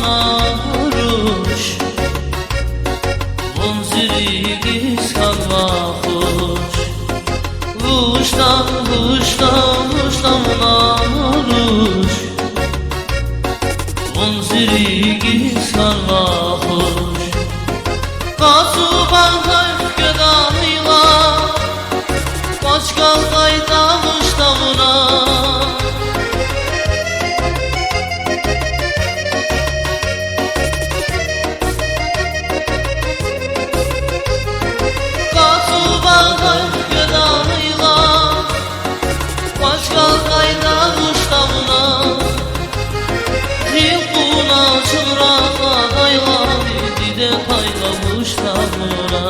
narusz, wązyrigi skalwachosz. Vuştam narusz, vązyrigi skalvachosh. Kasu bankay gödanıyla, başkal kaydamış damına. Kasu bankay gödanıyla, başkal kaydamış damına. Hilkuna çılrağa dayladı, dide taylamış damına.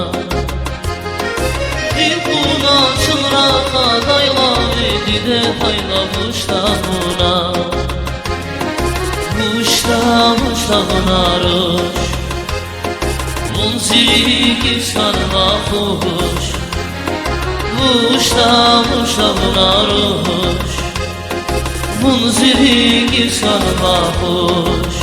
Hilkuna çılrağa dayladı, dide taylamış damına. Muşta naruş, vązyrigi skalvachosh. Muşta naruş, vązyrigi skalvachosh.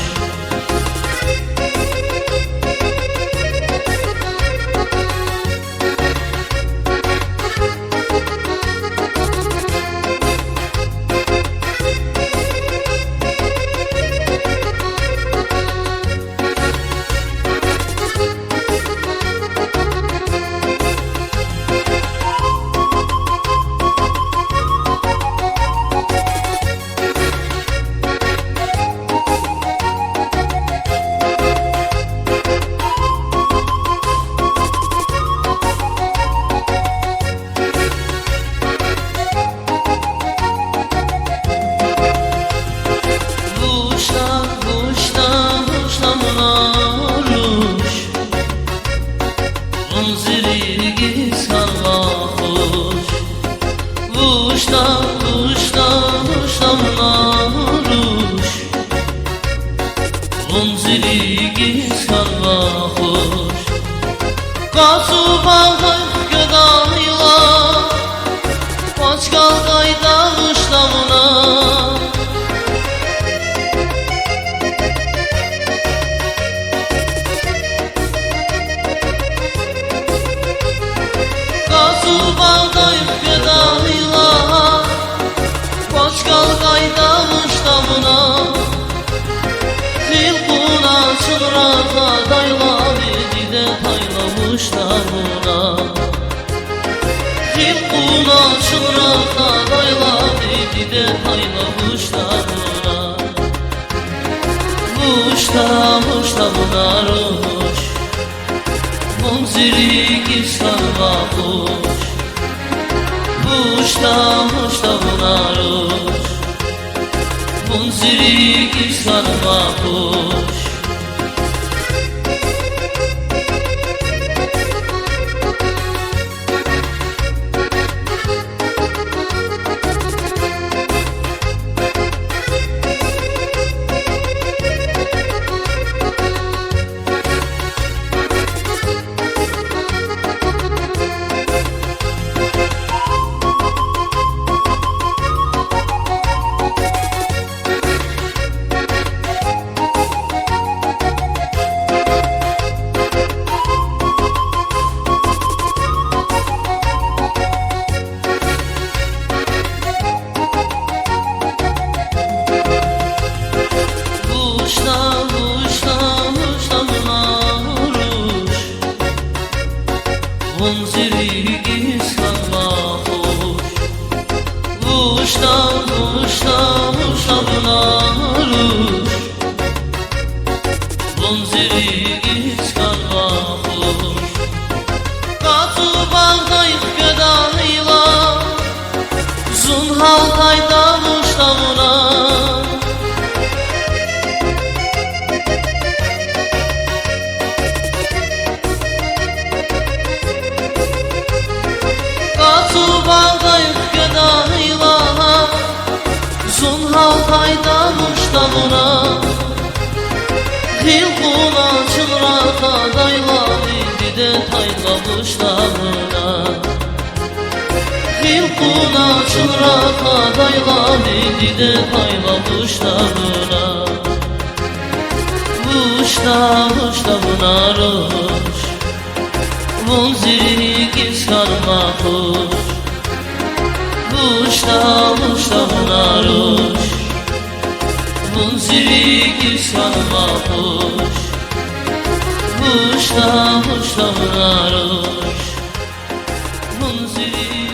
Vązyrigi skalvachosh. Vuştam narush, vązyrigi skalvachosh. Kasu bankay gödanıyla, başkal kaydamış damına. Bağday gödanıyla, başkal kaydamış damına. Hilkuna çılrağa dayladı, dide taylamış damına. Hilkuna çılrağa dayladı, dide taylamış damına. Muşta naruş, vązyrigi skalvachosh. Muşta narusz, vązyrigi skalvachosh. Vązyrigi skalvachosh. Vuştam narush, vązyrigi skalvachosh. Kasu bankay gödanıyla, zunhal kaydamış damına. Bağday gödanıyla, zunhal kaydamış damına. Hilkuna çılrağa dayladı, dide taylamış damına. Buna çılraka dayla dide dayla kuşlarına. Kuşta buna roş, munziri kiskarma kuş. Kuşta buna roş, munziri kiskarma kuş. Kuşta buna roş, munziri